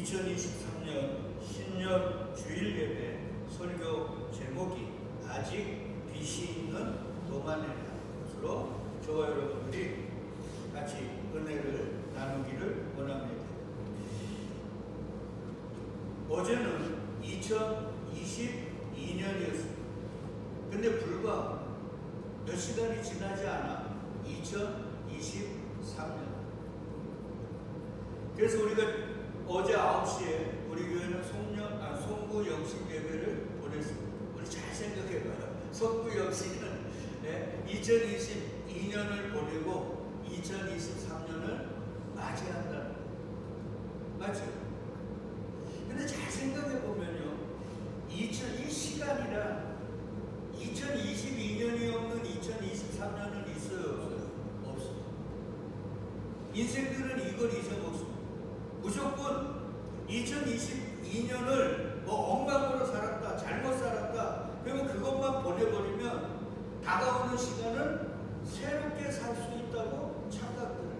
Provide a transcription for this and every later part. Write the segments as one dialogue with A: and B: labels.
A: 2023년 신년 주일 예배 설교 제목이 아직 빛이 있는 노만의 것으로 저와 여러분들이 같이 은혜를 나누기를 원합니다. 어제는 2022년이었습니다. 근데 불과 몇 시간이 지나지 않아 2023년. 그래서 우리가 어제 9시에 우리 교회는 송구 영신 예배를 보냈습니다. 우리 잘 생각해봐요. 송구 영신은 2022년을 보내고 2023년을 맞이한다는 거예요. 맞죠? 근데 잘 생각해보면요, 이 시간이란 2022년이 없는 2023년은 있어요, 없어요? 없어요. 인생들은 이걸 잊어먹습니다. 무조건 2022년을 엉망으로 살았다, 잘못 살았다, 그러면 그것만 보내버리면 다가오는 시간은 새롭게 살 수 있다고 착각들을.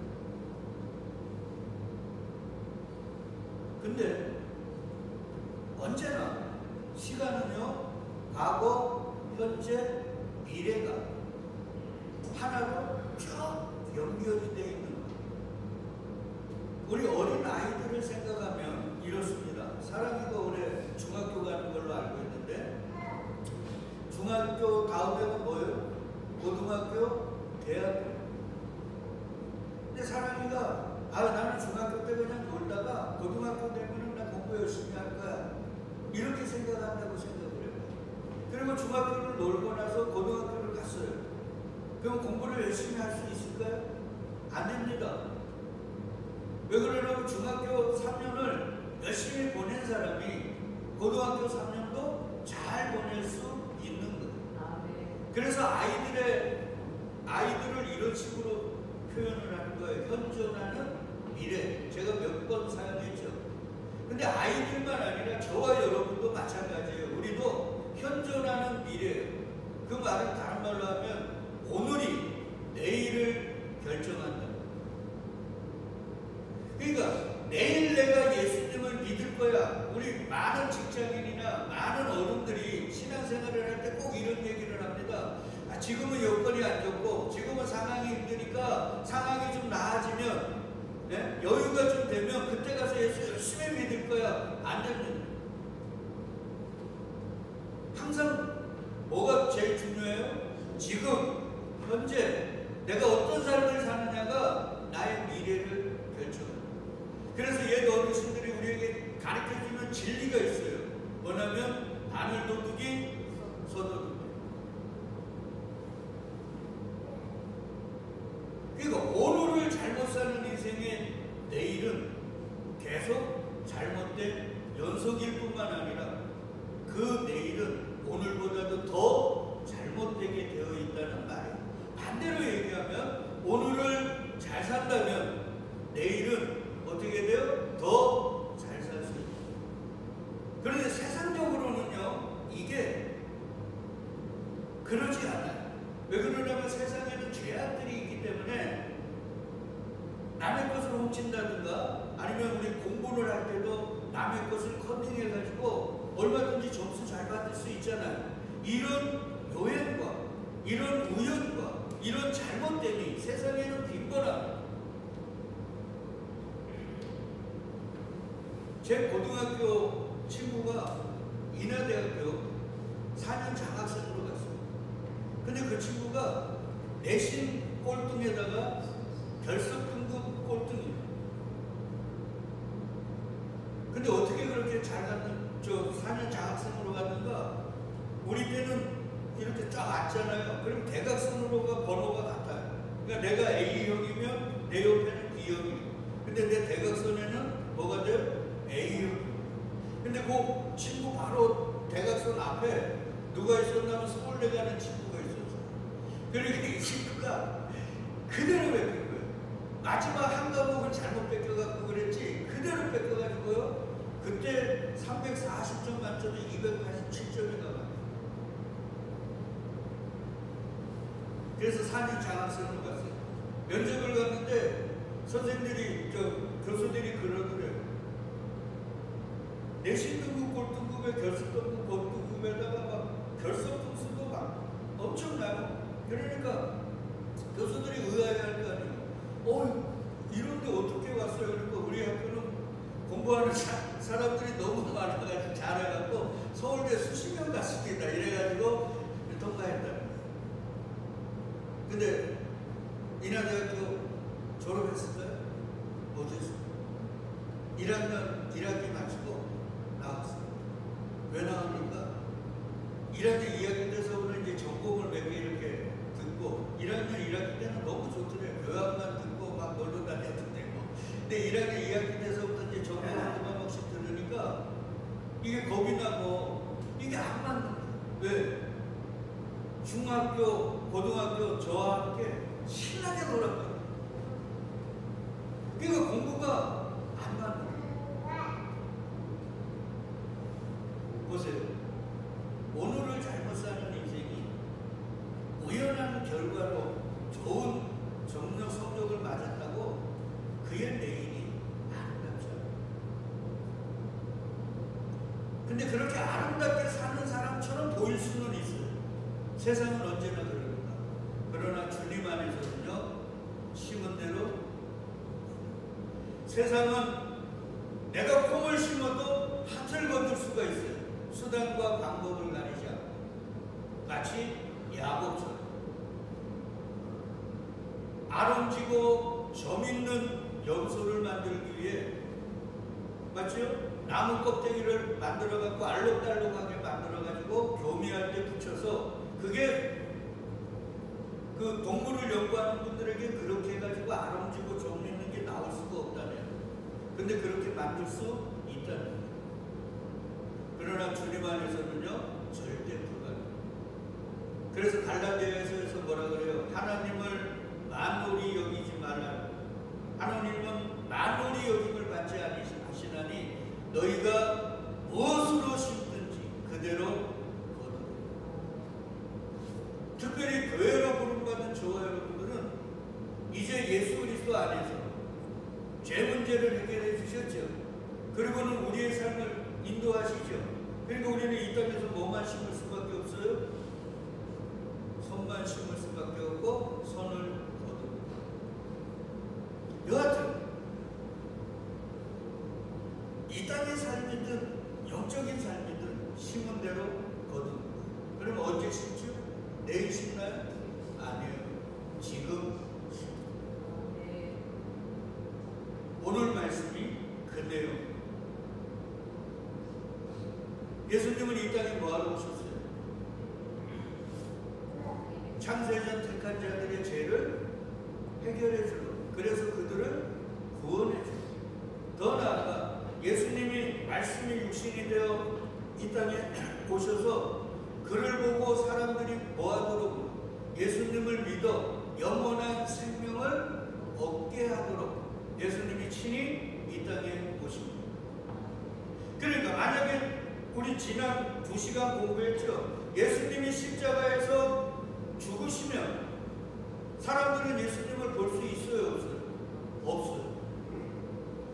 A: 근데 언제나 시간은요, 과거, 현재, 미래가 하나로 쭉 연결이 되어 있는 거예요. 우리 어린 아이들을 생각하면 이렇습니다. 사랑이가 올해 중학교 가는 걸로 알고 있는데, 중학교 다음에는 뭐예요? 고등학교, 대학교. 근데 사랑이가 나는 중학교 때 그냥 놀다가 고등학교 되면은 나 공부 열심히 할 거야, 이렇게 생각한다고 생각을 해요. 그리고 중학교를 놀고 나서 고등학교를 갔어요. 그럼 공부를 열심히 할 수 있을까요? 안 됩니다. 왜 그러냐면 중학교 3년을 열심히 보낸 사람이 고등학교 3년도 잘 보낼 수 있는 거예요. 그래서 아이들을 이런 식으로 표현을 하는 거예요. 현존하는 미래. 제가 몇 번 사용했죠. 근데 아이들만 아니라 저와 여러분도 마찬가지예요. 우리도 현존하는 미래예요. 그 말은 다른 말로 하면 오늘이 내일을 결정한다. 그러니까 내일 내가 예수님을 믿을 거야. 우리 많은 직장인이나 많은 어른들이 신앙생활을 할 때 꼭 이런 얘기를 합니다. 지금은 여건이 안 좋고 지금은 상황이 힘드니까 상황이 좀 나아지면, 여유가 좀 되면 그때 가서 예수 열심히 믿을 거야. 안 됩니다. 항상 뭐가 제일 중요해요? 지금 현재 내가 어떤 삶을 사느냐가 나의 미래를 결정합니다. 그래서 옛 어르신들이 우리에게 가르쳐주는 진리가 있어요. 뭐냐면 바늘 도둑이 서도둑. 그러니까 오늘을 잘못 사는 인생의 내일은 계속 잘못된 연속일 뿐만 아니라 그 내일은 오늘보다도 더 잘못되게 되어 있다는 말이에요. 반대로 얘기하면 오늘을 잘 산다면 내일은 어떻게 돼요? 더 잘 살 수 있어요. 그런데 세상적으로는요, 이게 그러지 않아요. 왜 그러냐면 세상에는 죄악들이 있기 때문에 남의 것을 훔친다든가, 아니면 우리 공부를 할 때도 남의 것을 컨닝해가지고 얼마든지 점수 잘 받을 수 있잖아요. 이런 요행과 이런 우연과 이런 잘못됨이 세상에는 빈번합니다. 제 고등학교 친구가 인하대학교 4년 장학생으로 갔어요. 근데 그 친구가 내신 꼴등에다가 결석 등급 꼴등이에요. 근데 어떻게 그렇게 잘 갔는, 4년 장학생으로 갔는가? 우리 때는 이렇게 쫙 왔잖아요. 그럼 대각선으로가 번호가 같아요. 그러니까 내가 A형이면 내 옆에는 B형이에요. 근데 내 대각선에는 뭐가 돼요? A형. 근데 그 친구 바로 대각선 앞에 누가 있었냐면 서울대 가는 친구가 있었어요. 그러니까 이 친구가 그대로 뺏긴 거예요. 마지막 한 과목은 잘못 뺏겨갖고 그랬지, 그대로 뺏겨가지고요. 그때 340점 만점에 287점이 나와요. 그래서 4년 장학생으로 갔어요. 면접을 갔는데 선생님들이, 교수들이 그러더래요. 내신 등급, 골등급에 결석 등급, 골등급에다가 막 결석 등수도 막 엄청나요. 그러니까 교수들이 의아해할 거 아니에요. 이런데 어떻게 왔어요? 그러니까 우리 학교는 공부하는 사람들이 너무 많아가지고 잘해갖고 서울대 수십 명 갔습니다. 이래가지고 통과했다. 근데 인하대학교 졸업했을까요? 못했어요. 1학기 마치고 나왔어요. 왜 나옵니까? 1학년 2학기 돼서부터 이제 전공을 몇 개 이렇게 듣고 1학년 1학기 때는 너무 좋더래요. 교양만 듣고 막 놀러 다녔던데 뭐. 근데 1학년 2학기 돼서부터 이제 전공을 한 번씩 들으니까 이게 겁이 나고 이게 안 맞는 거예요. 왜? 중학교, 고등학교 저와 함께 신나게 놀았거든요. 그러니까 공부가 안 맞는 거예요. 보세요. 오늘을 잘못 사는 인생이 우연한 결과로 좋은 정력 성적을 맞았다고 그의 내일이 아름답지 않아요. 근데 그렇게 아름답게 사는 사람처럼 보일 수는 있어요. 세상은 언제나 그럽니다. 그러나 주님 안에서는요, 심은 대로 세상은 내가 콩을 심어도 밭을 거둘 수가 있어요. 수단과 방법을 가리지 않고 마치 야곱처럼 아름지고 점 있는 염소를 만들기 위해 맞죠? 나무 껍데기를 만들어 갖고 알록달록하게 만들어 가지고 교미할 때 붙여서 그게 그 동물을 연구하는 분들에게 그렇게 해가지고 아름지고 점 있는 게 나올 수가 없다네요. 근데 그렇게 만들 수 있다는 거예요. 그러나 주님 안에서는요, 절대 불가능해요. 그래서 갈라디아서에서 뭐라 그래요? 하나님을 만홀히 여기지 말라. 하나님은 만홀히 여김을 받지 아니하시나니 너희가 무엇으로 심든지 그대로 거두리라. 특별히 교회로 부름받은 저와 여러분들은 이제 예수 그리스도 안에서 죄 문제를 해결해 주셨죠. 그리고는 우리의 삶을 인도하시죠. 그러니까 우리는 이 땅에서 뭐만 심을 수밖에 없어요? 선만 심을 수밖에 없고 선을 거둡니다. 여하튼 이 땅의 삶이든 영적인 삶이든 심은 대로 거둡니다. 그럼 언제 심죠? 내일 심나요? 아니에요. 지금 심습니다. 오늘 말씀이 그 내용. 예수님은 이 땅에 뭐하러 오셨어요? 창세전 택한 자들의 죄를 해결해 주러, 그래서 그들을 구원해 주러. 더 나아가 예수님이 말씀이 육신이 되어 이 땅에 오셔서 그를 보고 사람들이 뭐하도록 예수님을 믿어 영원한 생명을 얻게 하도록 예수님이 친히 이 땅에 오십니다. 그러니까 만약에 우리 지난 2시간 공부했죠. 예수님이 십자가에서 죽으시면 사람들은 예수님을 볼 수 있어요? 없어요? 없어요.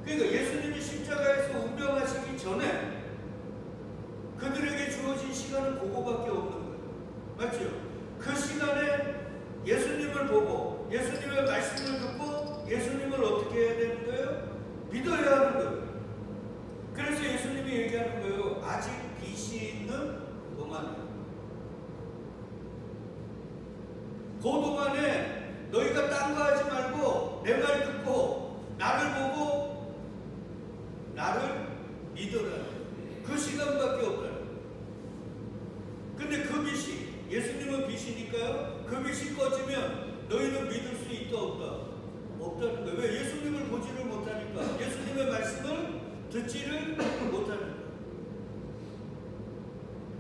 A: 그러니까 예수님이 십자가에서 운명하시기 전에 그들에게 주어진 시간은 그거밖에 없는 거예요. 맞죠? 그 시간에 예수님을 보고 예수님의 말씀을 듣고 예수님을 어떻게 해야 되는 거예요? 믿어야 하는 거예요. 그래서 예수님이 얘기하는 거예요. 아직 빛이 있는 동안에, 그 동안에 너희가 딴 거 하지 말고 내 말 듣고 나를 보고 나를 믿어라. 그 시간밖에 없다. 근데 그 빛이, 예수님은 빛이니까요, 그 빛이 꺼지면 너희는 믿을 수 있다 없다? 없다는 거예요. 왜? 예수님을 보지를 못하니까. 예수님의 말씀을 듣지를 못하는 거예요.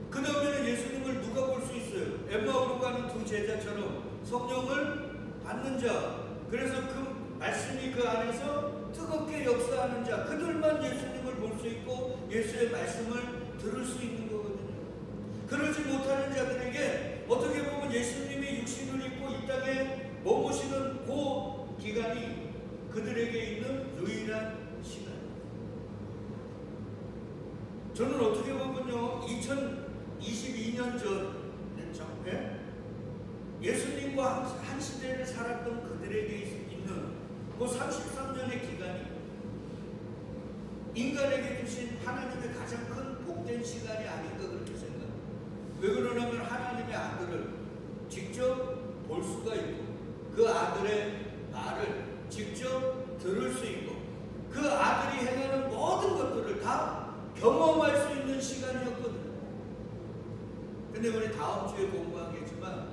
A: 그 다음에는 예수님을 누가 볼 수 있어요? 엠마오로 가는 두 제자처럼 성령을 받는 자, 그래서 그 말씀이 그 안에서 뜨겁게 역사하는 자, 그들만 예수님을 볼 수 있고 예수의 말씀을 들을 수 있는 거거든요. 그러지 못하는 자들에게 어떻게 보면 예수님이 육신을 입고 이 땅에 머무시는 그 기간이 그들에게 있는 유일한 시간. 저는 어떻게 보면요, 2022년 전 예수님과 한 시대를 살았던 그들에게 있는 그 33년의 기간이 인간에게 주신 하나님의 가장 큰 복된 시간이 아닌가 그렇게 생각해요. 왜 그러냐면 하나님의 아들을 직접 볼 수가 있고 그 아들의 말을 직접 들을 수 있고 그 아들이 행하는 모든 것들을 다 경험할 수 있는 시간이었거든요. 근데 우리 다음 주에 공부하겠지만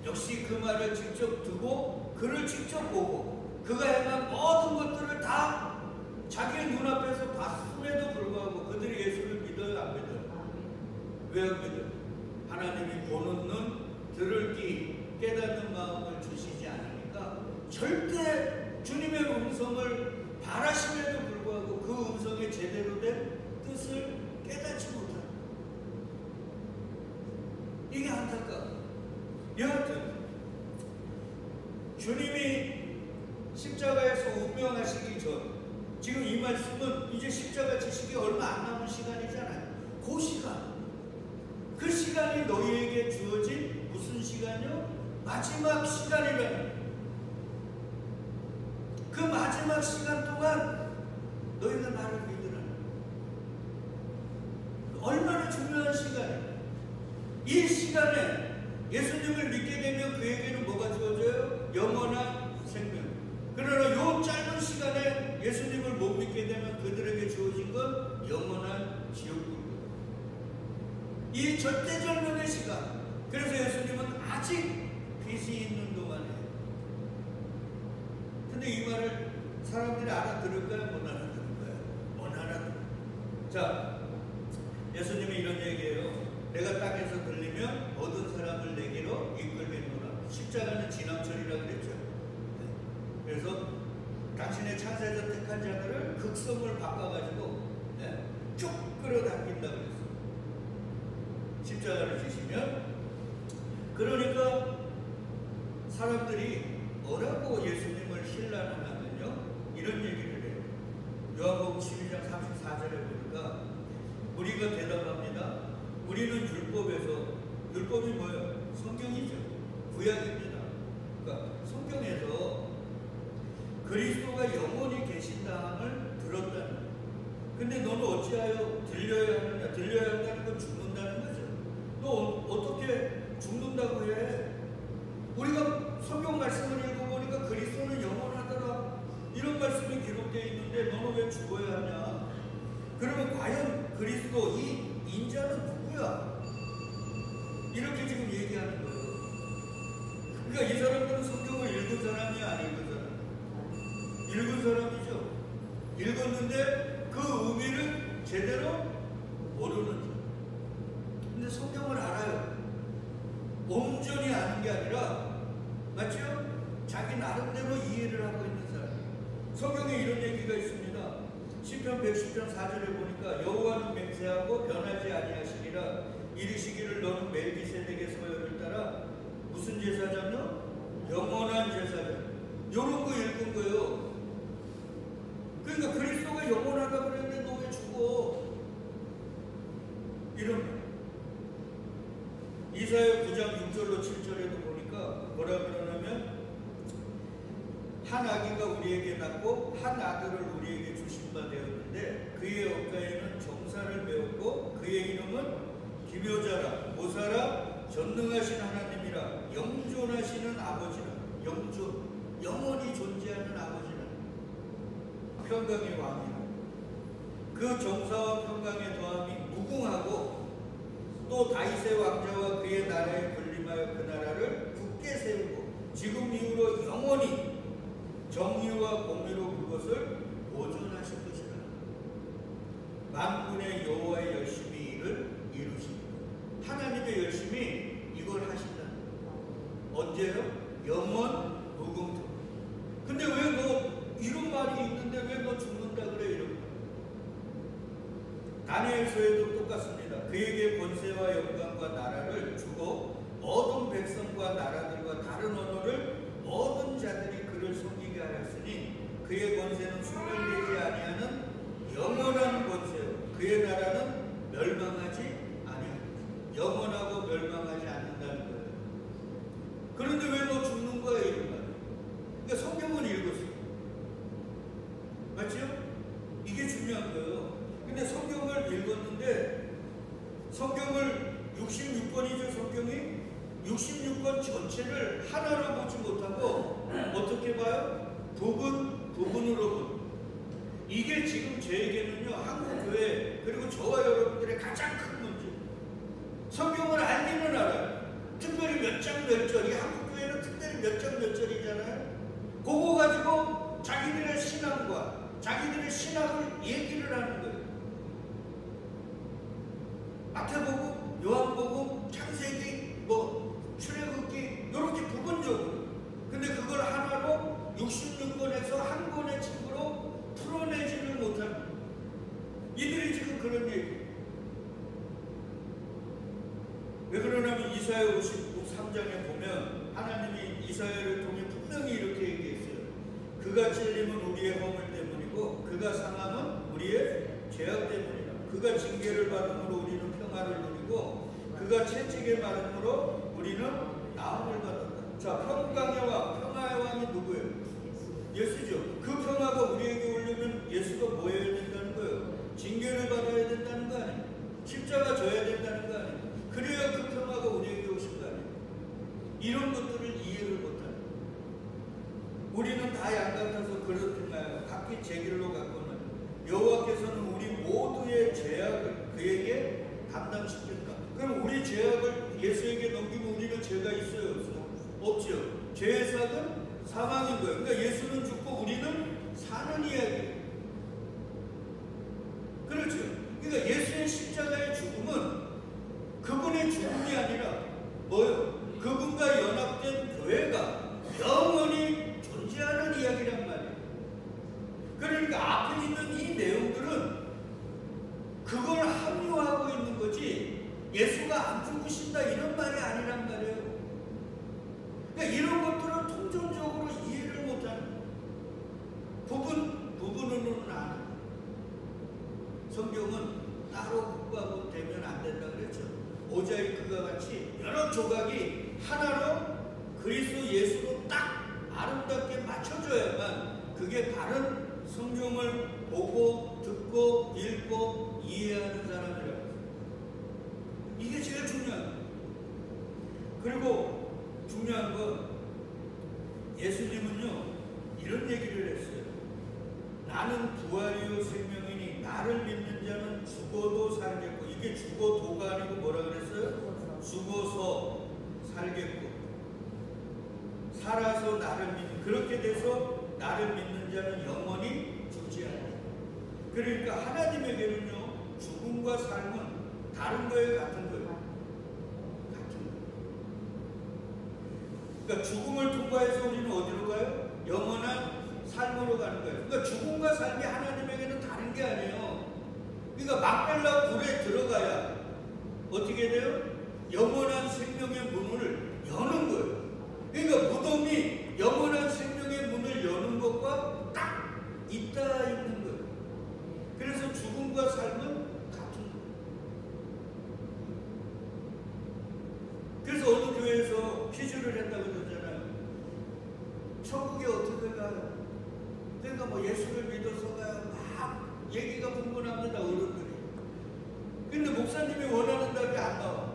A: 역시 그 말을 직접 듣고 그를 직접 보고 그가 행한 모든 것들을 다 자기의 눈앞에서 봤음에도 불구하고 그들이 예수를 믿어요, 안 믿어요? 왜 안 믿어요? 하나님이 보는 눈, 들을 귀, 깨닫는 마음을 주시지 않으니까 절대 주님의 음성을 바라심에도 불구하고 그 음성의 제대로 된 뜻을 깨닫지 못합니다. 이게 안타까워요. 여하튼 주님이 십자가에서 운명하시기 전 지금 이 말씀은 이제 십자가 지시기 얼마 안 남은 시간이잖아요. 그 시간, 그 시간이 너희에게 주어진 무슨 시간이요? 마지막 시간이라는, 그 마지막 시간 동안 너희가 나를 믿으라. 얼마나 중요한 시간이에요. 이 시간에 예수님을 믿게 되면 그에게는 뭐가 주어져요? 영원한 생명. 그러나 이 짧은 시간에 예수님을 못 믿게 되면 그들에게 주어진 건 영원한 지옥입니다. 이 절대절명의 시간. 그래서 예수님은 아직 빛이 있는 동안에. 근데 이 말을 사람들이 알아들을까요? 못 알아들을까요? 못 알아들어요. 자, 예수님이 이런 얘기예요. 내가 땅에서 들리면 모든 사람을 내게로 이끌겠노라. 십자가는 지남철이라고 그랬죠. 그래서 당신의 창세에서 택한 자들을 극성을 바꿔가지고 쭉 끌어당긴다고 그랬어요. 십자가를 지시면. 그러니까 사람들이 뭐라고 예수님을 신랄하냐면요, 이런 얘기를 해요. 요한복음 12장 34절에 보니까 우리가 대답합니다. 우리는 율법이 뭐예요? 성경이죠. 구약입니다. 그러니까 성경에서 그리스도가 영원히 계신다함을 들었다는. 근데 너는 어찌하여 들려야 하느냐? 들려야 한다는 건 죽는다는 거죠. 너 어떻게 죽는다고 해? 우리가 성경 말씀을 읽어보니까 그리스도는 영원하더라, 이런 말씀이 기록되어 있는데 너는 왜 죽어야 하냐? 그러면 과연 그리스도 이 인자는 누구야? 이렇게 지금 얘기하는 거예요. 그러니까 이 사람들은 성경을 읽은 사람이 안 읽은 사람? 읽은 사람이죠. 읽었는데 그 의미를 제대로 모르는 사람. 근데 성경을 알아요. 온전히 아는 게 아니라, 맞죠? 자기 나름대로 이해를 하고 있는 사람. 성경에 이런 얘기가 있습니다. 시편 110편 4절에 보니까 여호와는 맹세하고 변하지 아니하시리라. 이르시기를 너는 멜기세덱의 서열을 따라 무슨 제사장요? 영원한 제사장. 요런 거 읽은 거예요. 그러니까 그리스도가 영원하다 그랬는데 너 왜 죽어? 이런 거. 이사야 9장 6절로 7절에도 보니까 뭐라 그러냐면 한 아기가 우리에게 낳고 한 아들을 우리에게 주신 바 되었는데 그의 어깨에는 정사를 메웠고 그의 이름은 기묘자라, 모사라, 전능하신 하나님이라, 영존하시는 아버지라. 영존, 영원히 존재하는 아버지라, 평강의 왕이라. 그 정사와 평강의 더함이 무궁하고 또 다윗의 왕자와 그의 나라에 군림하여 그 나라를 굳게 세우고 지금 이후로 영원히 정의와 공의로 그것을 보존하실 것이라. 만군의 여호와의 열심히 일을 이루십니다. 하나님의 열심히 이걸 하신다. 언제요? 영원 무궁토록. 근데 왜 너 이런 말이 있는데 왜 너 죽는다 그래? 이런. 다니엘서에도 똑같습니다. 그에게 권세와 영광과 나라를 주고 모든 백성과 나라들과 다른 언어를 모든 자들이 그를 섬기게 하였으니 그의 권세는 소멸되지 아니하는 영원한 권세요. 그의 나라는 중요한 거예요. 근데 성경을 읽었는데 성경을 66권이죠. 성경이 66권 전체를 하나로 보지 못하고 어떻게 봐요? 부분으로 본. 이게 지금 저에게는요, 한국교회 그리고 저와 여러분들의 가장 큰 문제. 성경을 알기는 알아요. 특별히 몇 장 몇 절이, 한국교회는 특별히 몇 장 몇 절이잖아요. 그거 가지고 자기들의 신앙과 자기들의 신학을 얘기를 하는 거예요. 마태복음, 요한복음, 창세기, 출애굽기 이렇게 부분적으로. 근데 그걸 하나로 66권에서 한 권의 책으로 풀어내지를 못하는 이들이 지금 그런 얘기. 왜 그러냐면 이사야 53장에 보면 하나님이 이사야를 통해 분명히 이렇게 얘기했어요. 그가 찔림은 우리의 허물 때문이고 그가 상함은 우리의 죄악 때문이라. 그가 징계를 받음으로 우리는 평화를 누리고 그가 채찍에 맞음으로 우리는 나음을 받았다. 자, 평강의 왕, 평화의 왕이 누구예요? 예수죠. 그 평화가 우리에게 오려면 예수가 뭐 해야 된다는 거예요? 징계를 받아야 된다는 거 아니에요? 십자가 져야 된다는 거 아니에요? 그래야 그 평화가 우리에게 오실 거 아니에요? 이런 것들을 이해를 못하는. 우리는 다 양 같아서 그렇든가요? 각기 제 길로 갔거늘 여호와께서는 우리 모두의 죄악을 그에게 감당시켰다. 그럼 우리 죄악을 예수에게 넘기면 우리는 죄가 있어요? 없죠. 죄의 삭은 사망인 거예요. 그러니까 예수는 죽고 우리는 사는 이야기예요. 그렇죠. 그러니까 예수의 십자가의 죽음은 그분의 죽음이 아니라 뭐요? 그분과 연합된 교회가 영원히 존재하는 이야기란 말이에요. 그러니까 앞에 있는 이 내용들은 그걸 합리화하고 있는 거지 예수가 안 죽으신다 이런 말이 아니란 말이에요. 그러니까 이런 것들을 통전적으로 이해를 못하는 부분으로는 아는. 성경은 따로 국가고 되면 안 된다 그랬죠. 모자이크가 같이 여러 조각이 하나로 그리스도 예수로 딱 아름답게 맞춰져야만 그게 바른 성경을 보고 듣고 읽고 이해하는 사람이라고. 이게 제일 중요한 거예요. 그리고 중요한 건 예수님은요 이런 얘기를 했어요. 나는 부활이요 생명이니 나를 믿는 자는 죽어도 살겠고. 이게 죽어도가 아니고 뭐라 그랬어요? 죽어서 살겠고 살아서 나를 믿는. 그렇게 돼서 나를 믿는 자는 영원히 죽지 않아요. 그러니까 하나님에게는요 죽음과 삶은 다른 거예요, 같은 거예요? 같은 거예요. 그러니까 죽음을 통과해서 우리는 어디로 가요? 영원한 삶으로 가는 거예요. 그러니까 죽음과 삶이 하나님에게는 다른 게 아니에요. 그러니까 막벨라 불에 들어가야 어떻게 돼요? 영원한 생명의 문을 여는 거예요. 그러니까 무덤이 영원한 생명의 문을 여는 것과 딱 있다 있는 거예요. 그래서 죽음과 삶은 같은 거예요. 그래서 어느 교회에서 퀴즈를 했다고 그러잖아요. 천국에 어떻게 가요? 그러니까 뭐 예수를 믿어서 가요. 막 얘기가 분분합니다, 어른들이. 근데 목사님이 원하는 답이 안 나와.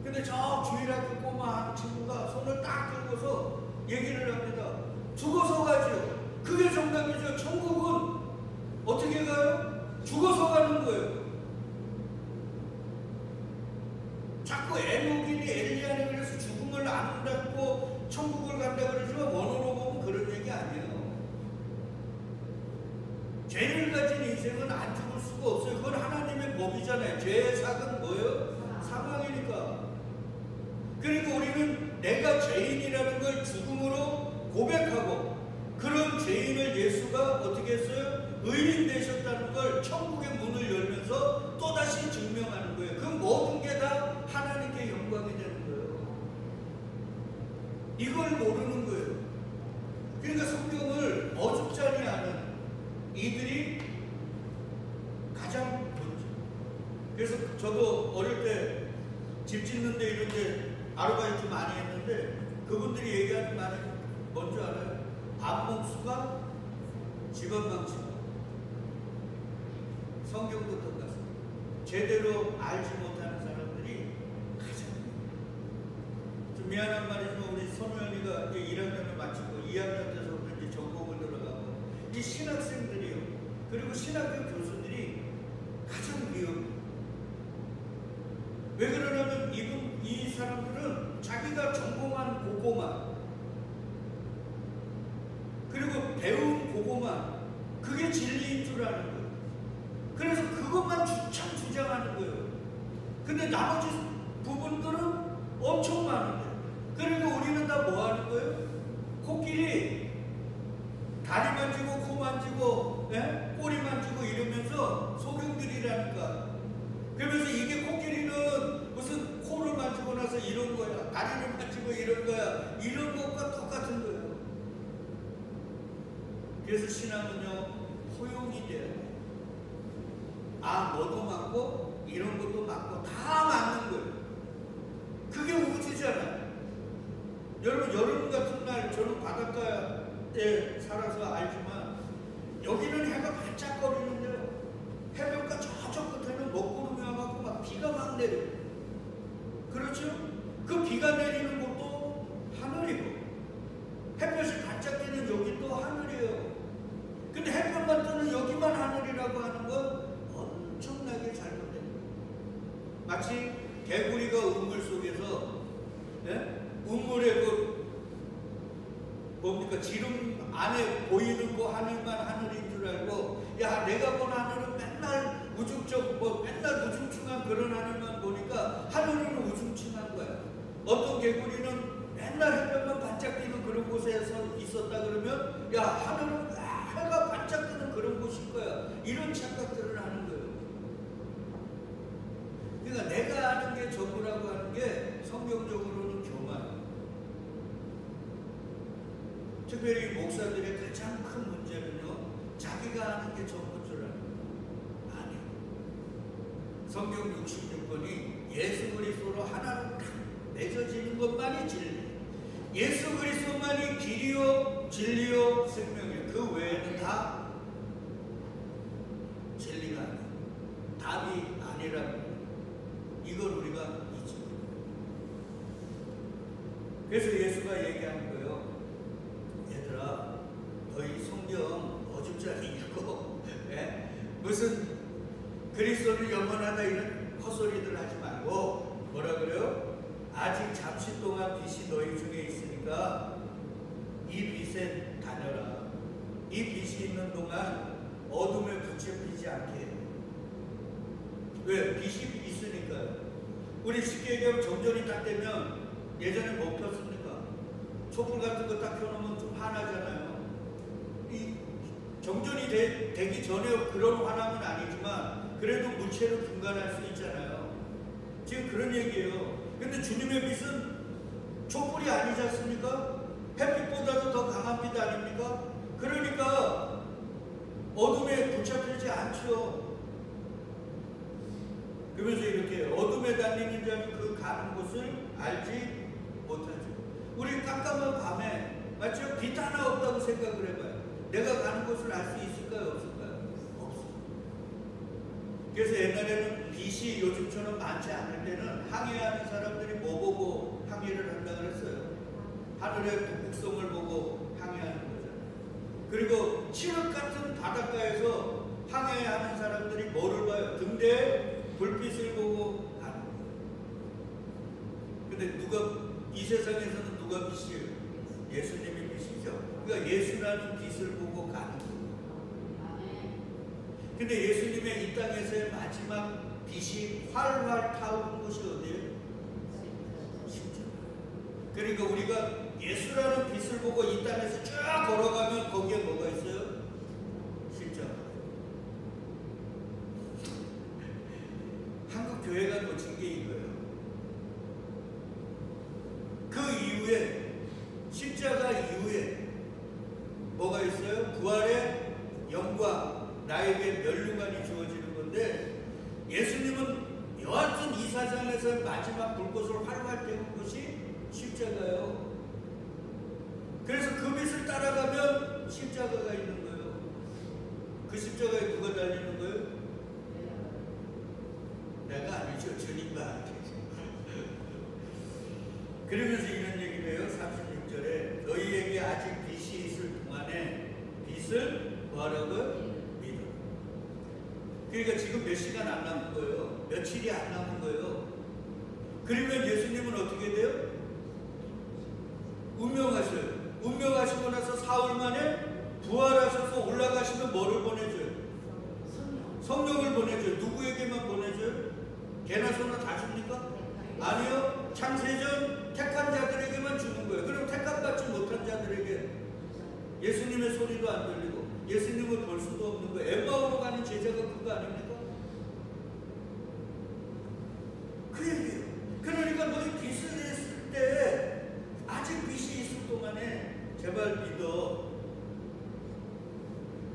A: 근데 저 주일학교 꼬마 한 친구가 손을 딱 들고서 얘기를 합니다. 죽어서 가죠. 그게 정답이죠. 천국은 어떻게 가요? 죽어서 가는 거예요. 자꾸 에녹이니 엘리야니 그래서 죽음을 안 닫고 천국을 간다 그러지만 원어로 보면 그런 얘기 아니에요. 죄를 가진 인생은 안 죽을 수가 없어요. 그건 하나님의 법이잖아요. 죄의 삭은 뭐예요? 사망이니까. 그리고 우리는 내가 죄인이라는 걸 죽음으로 고백하고 그런 죄인을 예수가 어떻게 했어요? 의인 되셨다는 걸 천국의 문을 열면서 또다시 증명하는 거예요. 그 모든 게 다 하나님께 영광이 되는 거예요. 이걸 모르는 거예요. 그러니까 성경을 어줍잖이 아는 이들이 가장 먼저. 그래서 저도 어릴 때 집 짓는데 이런 데 아르바이트 많이 했는데 그분들이 얘기하는 말이 뭔지 알아요? 안목수가 집안 망친다. 성경도 똑같습니다. 제대로 알지 못하는 사람들이 가장 좀 미안한 말이지만 우리 선우연이가 이제 1학년을 마치고 2학년 돼서부터 이제 전공을 들어가고 이 신학생들이요. 그리고 신학교 교수들이 가장 위험해요. 왜 그러냐면 이 사람들은 자기가 전공한 그거만 그리고 배운 그거만 그게 진리인 줄 아는 거예요. 그래서 그것만 주장하는 거예요. 근데 나머지 부분들은 엄청 많은데 그리고 우리는 다 뭐 하는 거예요? 코끼리 다리 만지고 코 만지고 꼬리 만지고 이러면서 소경들이라니까. 그러면서 이게 코끼리는 무슨 코를 만지고 나서 이런 거야, 다리를 만지고 이런 거야, 이런 것과 똑같은 거예요. 그래서 신앙은요 포용이 돼야 돼. 뭐도 맞고 이런 것도 맞고 다 맞는 거예요. 그게 우주잖아요. 여러분 여름 같은 날 저는 바닷가에 살아서 알지만 여기는 해가 반짝거리는데요. 해변가 저쪽 끝에는 먹구름이 와갖고 막 비가 막 내려요. 그렇죠? 그 비가 내리는 곳도 하늘이고 햇볕이 반짝이는 여기 또 하늘이에요. 근데 햇볕만 뜨는 여기만 하늘이라고 하는 건 엄청나게 잘못된 거예요. 마치 개구리가 우물 속에서 우물에 뭡니까 지름 안에 보이는 거 하늘만 하늘인 줄 알고 야 내가 본 하늘은 맨날 맨날 우중충한 그런 하늘만 보니까 하늘은 우중충한 거야. 어떤 개구리는 맨날 햇볕만 반짝이는 그런 곳에서 있었다 그러면 야 하늘은 해가 반짝이는 그런 곳일 거야. 이런 착각들을 하는 거예요. 그러니까 내가 아는 게 전부라고 하는 게 성경적으로는 교만. 특별히 목사들의 가장 큰 문제는요, 자기가 아는 게 전부인 줄 아는 거예요. 아니요. 성경 66번이 예수 그리스도로 하나로 딱 맺어지는 것만이 진리. 예수 그리스도만이 길이요, 진리요, 생명이요. 그 외에는 다 진리가 아니에요. 답이 아니라고. 이걸 우리가 잊지. 그래서 예수가 얘기하는 거예요. 얘들아, 너희 성경 어줍잖이 읽고 무슨 그리스도는 영원하다 이런 헛소리들 하지 말고 뭐라 그래요? 아직 잠시 동안 빛이 너희 중에 있으니까 이 빛에 다녀라. 이 빛이 있는 동안 어둠에 붙잡히지 않게 해요. 왜? 빛이 있으니까요. 우리 쉽게 얘기하면 정전이 딱 되면 예전에 못 폈습니까? 촛불 같은 거 딱 켜놓으면 좀 화나잖아요. 이 정전이 되기 전에 그런 화남은 아니지만 그래도 무체로 분간할 수 있잖아요. 지금 그런 얘기예요. 근데 주님의 빛은 촛불이 아니지 않습니까? 햇빛보다도 더 강한 빛 아닙니까? 그러니까 어둠에 붙잡히지 않죠. 그러면서 이렇게 어둠에 다니는 자는 그 가는 곳을 알지 못하죠. 우리 깜깜한 밤에 맞죠? 빛 하나 없다고 생각을 해봐요. 내가 가는 곳을 알 수 있을까요? 없을까요? 없어요. 그래서 옛날에는 빛이 요즘처럼 많지 않을 때는 항해하는 사람들이 뭐 보고 항해를 한다 그랬어요? 하늘의 북극성을 보고 항해하는 거잖아요. 그리고 칠흑 같은 바닷가에서 항해하는 사람들이 뭐를 봐요? 등대에 불빛을 보고 가는 거예요. 근데 이 세상에서는 누가 빛이에요? 예수님이 빛이죠. 그러니까 예수라는 빛을 보고 가는 거예요. 근데 예수님의 이 땅에서의 마지막 빛이 활활 타오른 곳이 어디예요? 십자가. 그러니까 우리가 예수라는 빛을 보고 이 땅에서 쭉 걸어가면 거기에 뭐가 있어요? 십자가. 한국 교회가 놓친 게 이거예요. 그 이후에 십자가 이후에 뭐가 있어요? 부활의 영광, 나에게 멸류관이 주어지는 건데 예수님은 여하튼 이 세상에서 마지막 불꽃을 활활 태운 것이 십자가예요. 그래서 그 빛을 따라가면 십자가가 있는 거예요. 그 십자가에 누가 달리는 거예요? 그러면서 이런 얘기를 해요. 36절에 너희에게 아직 빛이 있을 동안에 빛을 뭐하라고요? 믿어. 그러니까 지금 몇 시간 안 남은 거예요. 며칠이 안 남은 거예요. 그러면 예수님은 어떻게 돼요? 운명하셔요. 운명하시고 나서 사흘 만에 부활하셔서 올라가시면 뭐를 보내줘요? 성령을 보내줘요. 누구에게만 보내줘요? 개나 소나 다 줍니까? 아니요. 창세전 택한 자들에게만 주는 거예요. 그럼 택함받지 못한 자들에게 예수님의 소리도 안 들리고 예수님을 볼 수도 없는 거예요. 엠마오로 가는 제자가 그거 아닙니까? 그 얘기예요. 그러니까 너희 빛을 냈을 때 아직 빛이 있을 동안에 제발 믿어.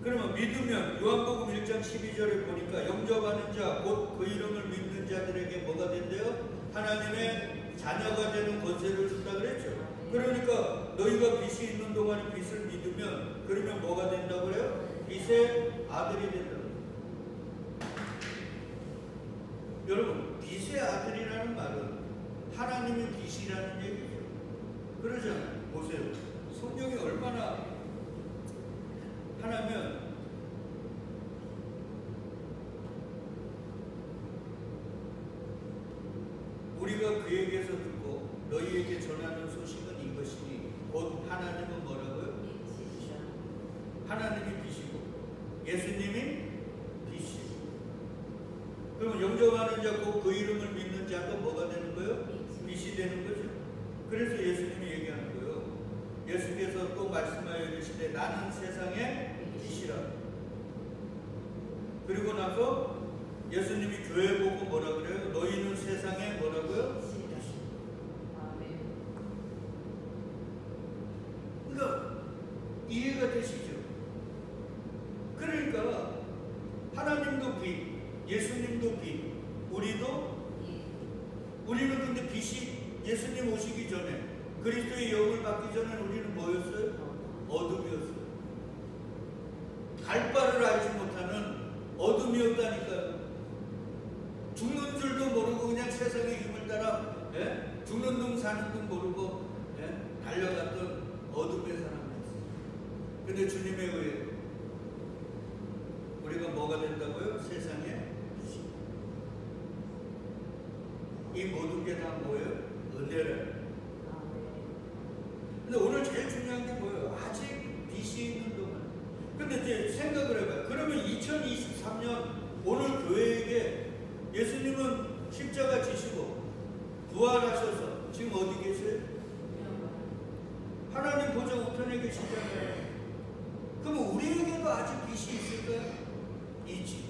A: 그러면 믿으면 요한복음 1장 12절에 보니까 영접하는 자 곧 그 이름을 믿는 자들에게 뭐가 된대요? 하나님의 자녀가 되는 권세를 준다 그랬죠. 그러니까 너희가 빛이 있는 동안에 빛을 믿으면 그러면 뭐가 된다고 그래요? 빛의 아들이 된다. 여러분, 빛의 아들이라는 말은 하나님의 빛이라는 얘기죠. 그러잖아요. 보세요. 성경이 얼마나 하나면 우리가 그에게서 듣고 너희에게 전하는 소식은 이것이니 곧 하나님은 뭐라고요? 하나님이 빛이고 예수님이 빛이고 그러면 영접하는 자 곧 그 이름을 믿는 자가 뭐가 되는 거예요? 빛이 되는 거죠. 그래서 예수님이 얘기하는 거예요. 예수께서 또 말씀하여 이르시되 나는 세상의 빛이라. 그리고 나서 예수님이 교회 보고 뭐라 그래요? 너희는 세상에 뭐라고요? 그러니까 이해가 되시죠? 그러니까 하나님도 빛, 예수님도 빛, 우리는 근데 빛이 예수님 오시기 전에 그리스도의 영을 받기 전에 우리는 뭐였어요? 어둠이었어요. 갈 바를 알지 못하는 어둠이었다니까요. 죽는 줄도 모르고 그냥 세상의 힘을 따라 죽는 둥 사는 둥 모르고 달려갔던 어둠의 사람이었어요. 근데 주님에 의해 우리가 뭐가 된다고요? 세상에 이 모든 게 다 뭐예요? 은혜래요. 근데 오늘 제일 중요한 게 뭐예요? 아직 빛이 있는 동안. 근데 이제 생각을 해봐요. 그러면 2023년 오늘 교회에게 예수님은 십자가 지시고 부활하셔서 지금 어디 계세요? 하나님 보좌 우편에 계시잖아요. 그러면 우리에게도 아직 빛이 있을까요? 있지.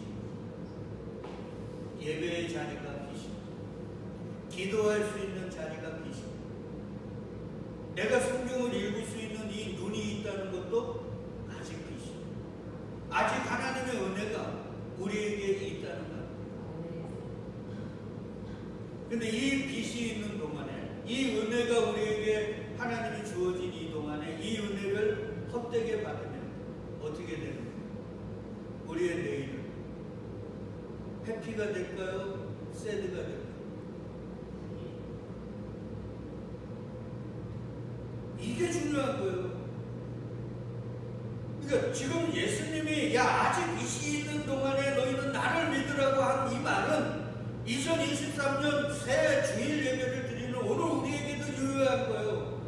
A: 예배의 자리가 빛이, 기도할 수 있는 자리가 빛이, 내가 성경을 읽을 수 있는 이 눈이 있다는 것도 아직 빛이, 아직 하나님의 은혜가 우리에게 있다는 것. 근데 이 빛이 있는 동안에, 이 은혜가 우리에게 하나님이 주어진 이 동안에 이 은혜를 헛되게 받으면 어떻게 되는 거예요? 우리의 내일은 해피가 될까요? 새드가 될까요? 이게 중요한 거예요. 그러니까 지금 예수님이 야 아직 빛이 있는 동안에 너희는 나를 믿으라고 한 이 말은 2023년 새 주일 예배를 드리는 오늘 우리에게도 유효한 거예요.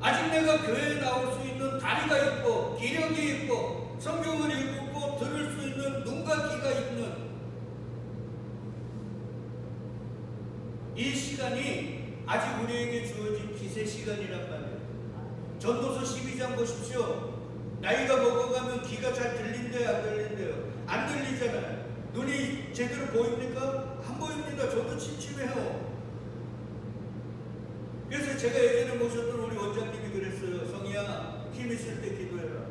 A: 아직 내가 교회에 나올 수 있는 다리가 있고 기력이 있고 성경을 읽고 들을 수 있는 눈과 귀가 있는 이 시간이 아직 우리에게 주어진 빛의 시간이란 말이에요. 전도서 12장 보십시오. 나이가 먹어가면 귀가 잘 들린대요, 안 들린대요? 안 들리잖아요. 눈이 제대로 보입니까? 안 보입니다. 저도 침침해요. 그래서 제가 예전에 모셨던 우리 원장님이 그랬어요. 성희야, 힘 있을 때 기도해라.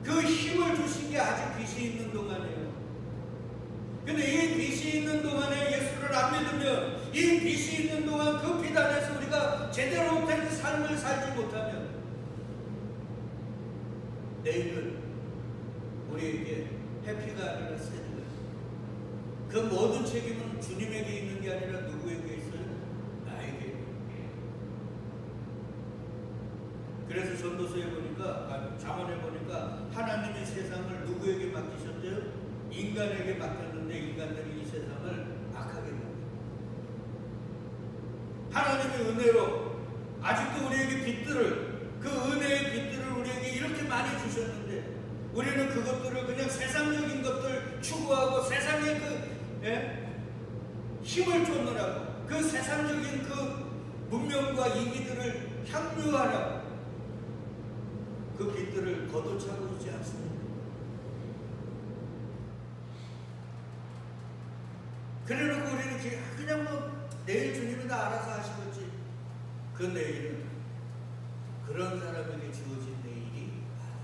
A: 그 힘을 주신 게 아직 빛이 있는 동안이에요. 근데 이 빛이 있는 동안에 예수를 안 믿으면, 이 빛이 있는 동안 그 빛 안에서 우리가 제대로 된 삶을 살지 못하면 내일은 우리에게 해피가 아니라 새드가, 그 모든 책임은 주님에게 있는 게 아니라 누구에게 있어요? 나에게. 나에게. 그래서 전도서에 보니까, 잠언에 보니까 하나님이 세상을 누구에게 맡기셨대요? 인간에게 맡겼는데 인간들이 이 세상을 악하게 맡겼어요. 하나님의 은혜로 아직도 우리에게 빛들을, 그 은혜의 빛들을 우리에게 이렇게 많이 주셨는데 우리는 그것들을 그냥 세상적인 것들 추구하고 세상의 힘을 쫓느라고 그 세상적인 그 문명과 이기들을 향유하라고 그 빛들을 걷어차고 있지 않습니다. 그래놓고 우리는 그냥 뭐 내일 주님이 다 알아서 하시겠지. 그 내일은 그런 사람에게 주어진 내일이 아니에요.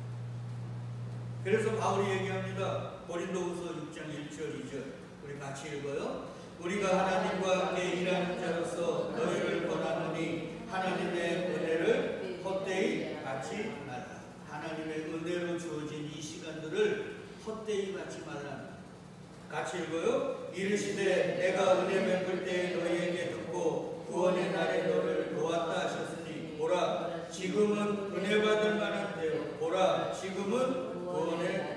A: 그래서 바울이 얘기합니다. 고린도후서 6장 1절 2절 우리 같이 읽어요. 우리가 하나님과 함께 일하는 자로서 너희를 권하노니 하나님의 은혜를 헛되이 받지 말라. 하나님의 은혜로 주어진 이 시간들을 헛되이 받지 말라. 같이 읽어요. 이르시되 내가 은혜 베풀 때에 너희에게 듣고 구원의 날에 너를 도왔다 하셨으니 보라 지금은 은혜 받을 만한 때요 보라 지금은 구원의 날.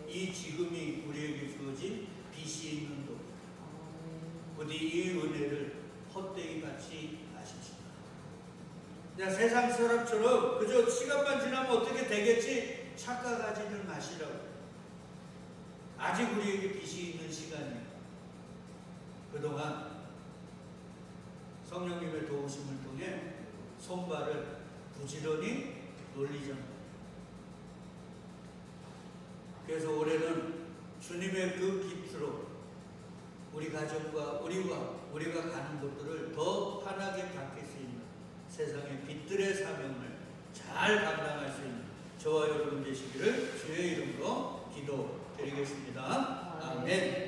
A: 이 지금이 우리에게 주어진 빛이 있는 도. 부디 이 은혜를 헛되이 받지 마십시오. 세상 사람처럼 그저 시간만 지나면 어떻게 되겠지 착각하지는 마시라고. 아직 우리에게 빛이 있는 시간이에요. 그동안 성령님의 도우심을 통해 손발을 부지런히 놀리잖아요. 그래서 올해는 주님의 그 빛으로 우리 가정과 우리가 가는 곳들을 더 환하게 밝힐 수 있는 세상의 빛들의 사명을 잘 감당할 수 있는 저와 여러분 되시기를 주의 이름으로 기도드리겠습니다. 아멘.